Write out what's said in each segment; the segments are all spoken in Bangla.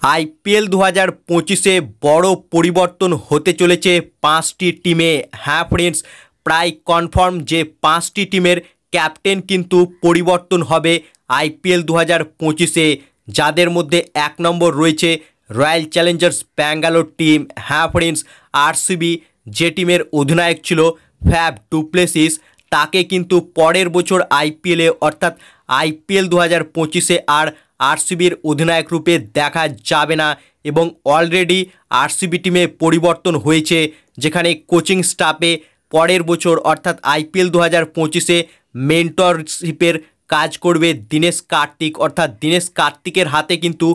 আইপিএল 2025-এ বড় পরিবর্তন হতে চলেছে 5টি টিমে। হ্যাঁ ফ্রেন্ডস, প্রায় কনফার্ম যে 5টি টিমের ক্যাপ্টেন কিন্তু পরিবর্তন হবে আইপিএল 2025-এ, যাদের মধ্যে 1 নম্বর রয়েছে রয়্যাল চ্যালেঞ্জার্স ব্যাঙ্গালোর টিম। হ্যাঁ ফ্রেন্ডস, আরসিবি যে টিমের অধিনায়ক ছিল ফ্যাব ডু প্লেসিস, তাকে কিন্তু পরের বছর আইপিএলে অর্থাৎ আইপিএল 2025-এ আর আরসিবির অধিনায়ক রূপে দেখা যাবে না এবং অলরেডি আরসিবি টিমে পরিবর্তন হয়েছে, যেখানে কোচিং স্টাফে পরের বছর অর্থাৎ আইপিএল 2025-এ মেন্টরশিপের কাজ করবে দীনেশ কার্তিক। অর্থাৎ দীনেশ কার্তিকের হাতে কিন্তু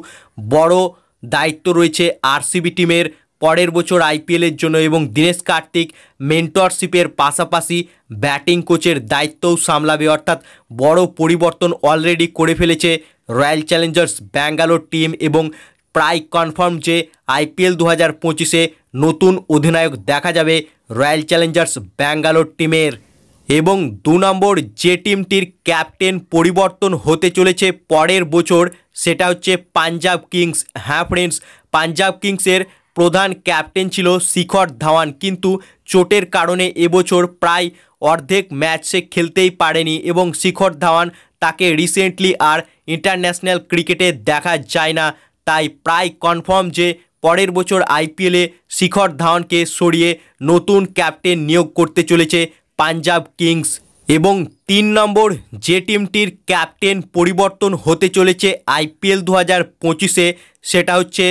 বড় দায়িত্ব রয়েছে আরসিবি টিমের পরের বছর আইপিএলের জন্য এবং দীনেশ কার্তিক মেন্টরশিপের পাশাপাশি ব্যাটিং কোচের দায়িত্বও সামলাবে। অর্থাৎ বড় পরিবর্তন অলরেডি করে ফেলেছে রয়্যাল চ্যালেঞ্জার্স ব্যাঙ্গালোর টিম এবং প্রায় কনফার্ম যে আইপিএল 2025-এ নতুন অধিনায়ক দেখা যাবে রয়্যাল চ্যালেঞ্জার্স ব্যাঙ্গালোর টিমের। এবং 2 নম্বর যে টিমটির ক্যাপ্টেন পরিবর্তন হতে চলেছে পরের বছর, সেটা হচ্ছে পাঞ্জাব কিংস। হ্যাঁ ফ্রেন্ডস, পাঞ্জাব কিংসের প্রধান ক্যাপ্টেন ছিল শিখর ধাওয়ান, কিন্তু চোটের কারণে এবছর প্রায় অর্ধেক ম্যাচ সে খেলতেই পারেনি এবং শিখর ধাওয়ান তাকে রিসেন্টলি আর ইন্টারন্যাশনাল ক্রিকেটে দেখা যায় না। তাই প্রায় কনফার্ম যে পরের বছর আইপিএলে শিখর ধাওয়ানকে সরিয়ে নতুন ক্যাপ্টেন নিয়োগ করতে চলেছে পাঞ্জাব কিংস। এবং 3 নম্বর যে টিমটির ক্যাপ্টেন পরিবর্তন হতে চলেছে আইপিএল 2025-এ, সেটা হচ্ছে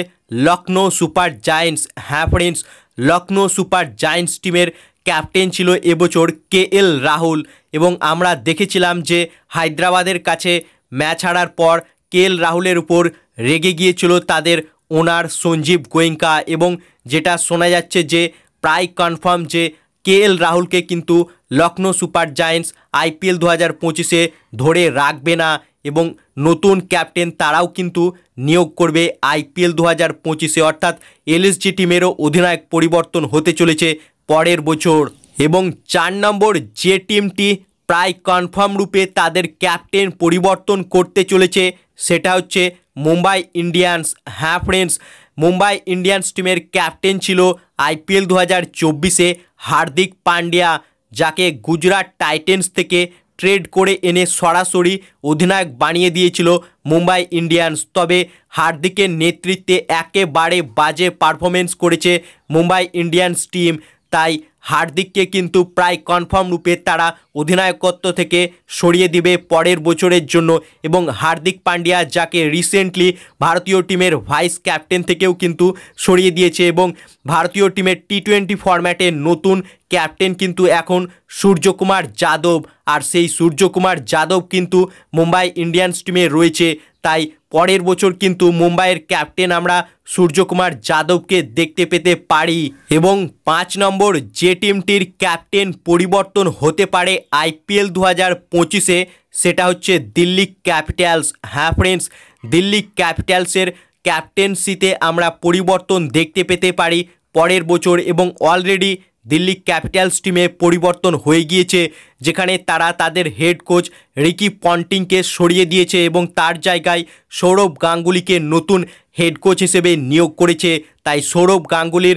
লখনৌ সুপার জায়েন্টস। হ্যাঁ ফ্রেন্ডস, লখনৌ সুপার জায়েন্টস টিমের ক্যাপ্টেন ছিল এবছর কেএল রাহুল এবং আমরা দেখেছিলাম যে হায়দ্রাবাদের কাছে ম্যাচ হারার পর কেএল রাহুলের উপর রেগে গিয়েছিল তাদের ওনার সঞ্জীব গোয়েঙ্কা এবং যেটা শোনা যাচ্ছে যে প্রায় কনফার্ম যে কেএল রাহুলকে কিন্তু লখনৌ সুপার জায়েন্টস আইপিএল 2025-এ ধরে রাখবে না এবং নতুন ক্যাপ্টেন তারাও কিন্তু নিয়োগ করবে আইপিএল 2025-এ। অর্থাৎ এলএসজি টিমেরও অধিনায়ক পরিবর্তন হতে চলেছে পরের বছর। এবং 4 নম্বর যে টিমটি প্রায় কনফার্ম রূপে তাদের ক্যাপ্টেন পরিবর্তন করতে চলেছে, সেটা হচ্ছে মুম্বাই ইন্ডিয়ান্স। হ্যাঁ ফ্রেন্ডস, মুম্বাই ইন্ডিয়ান্স টিমের ক্যাপ্টেন ছিল আইপিএল 2024-এ হার্দিক পান্ডিয়া, যাকে গুজরাট টাইটেন্স থেকে ট্রেড করে এনে সরাসরি অধিনায়ক বানিয়ে দিয়েছিল মুম্বাই ইন্ডিয়ান্স। তবে হার্দিকের নেতৃত্বে একেবারে বাজে পারফরমেন্স করেছে মুম্বাই ইন্ডিয়ান্স টিম, তাই হার্দিককে কিন্তু প্রায় কনফার্ম রূপে তারা অধিনায়কত্ব থেকে সরিয়ে দিবে পরের বছরের জন্য। এবং হার্দিক পান্ডিয়া, যাকে রিসেন্টলি ভারতীয় টিমের ভাইস ক্যাপ্টেন থেকেও কিন্তু সরিয়ে দিয়েছে এবং ভারতীয় টিমের টি20 ফরম্যাটের নতুন ক্যাপ্টেন কিন্তু এখন সূর্যকুমার যাদব, আর সেই সূর্যকুমার যাদব কিন্তু মুম্বাই ইন্ডিয়ান্স টিমে রয়েছে। তাই পরের বছর কিন্তু মুম্বাইয়ের ক্যাপ্টেন আমরা সূর্যকুমার যাদবকে দেখতে পেতে পারি। এবং 5 নম্বর যে টিমটির ক্যাপ্টেন পরিবর্তন হতে পারে আইপিএল 2025-এ, সেটা হচ্ছে দিল্লি ক্যাপিটালস। হ্যাঁ ফ্রেন্ডস, দিল্লি ক্যাপিটালসের ক্যাপ্টেন্সিতে আমরা পরিবর্তন দেখতে পেতে পারি পরের বছর এবং অলরেডি দিল্লি ক্যাপিটালস টিমে পরিবর্তন হয়ে গিয়েছে, যেখানে তারা তাদের হেড কোচ রিকি পন্টিংকে সরিয়ে দিয়েছে এবং তার জায়গায় সৌরভ গাঙ্গুলিকে নতুন হেড কোচ হিসেবে নিয়োগ করেছে। তাই সৌরভ গাঙ্গুলির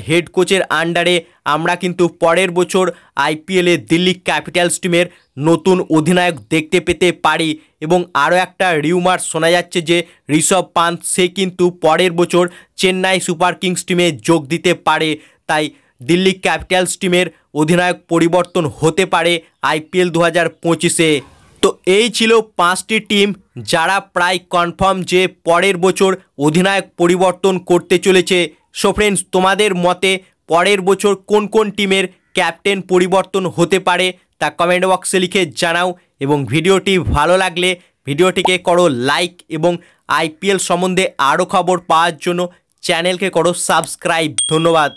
হেড কোচের আন্ডারে আমরা কিন্তু পরের বছর আইপিএলে দিল্লি ক্যাপিটালস টিমের নতুন অধিনায়ক দেখতে পেতে পারি। এবং আরও একটা রিউমার শোনা যাচ্ছে যে ঋষভ পান্ত সে কিন্তু পরের বছর চেন্নাই সুপার কিংস টিমে যোগ দিতে পারে। তাই দিল্লি ক্যাপিটালস টিমের অধিনায়ক পরিবর্তন হতে পারে আইপিএল 2025-এ। তো এই ছিল 5টি টিম যারা প্রায় কনফার্ম যে পরের বছর অধিনায়ক পরিবর্তন করতে চলেছে। সো ফ্রেন্ডস, তোমাদের মতে পরের বছর কোন কোন টিমের ক্যাপ্টেন পরিবর্তন হতে পারে তা কমেন্ট বক্সে লিখে জানাও এবং ভিডিওটি ভালো লাগলে ভিডিওটিকে করো লাইক এবং আইপিএল সম্বন্ধে আরও খবর পাওয়ার জন্য চ্যানেলকে করো সাবস্ক্রাইব। ধন্যবাদ।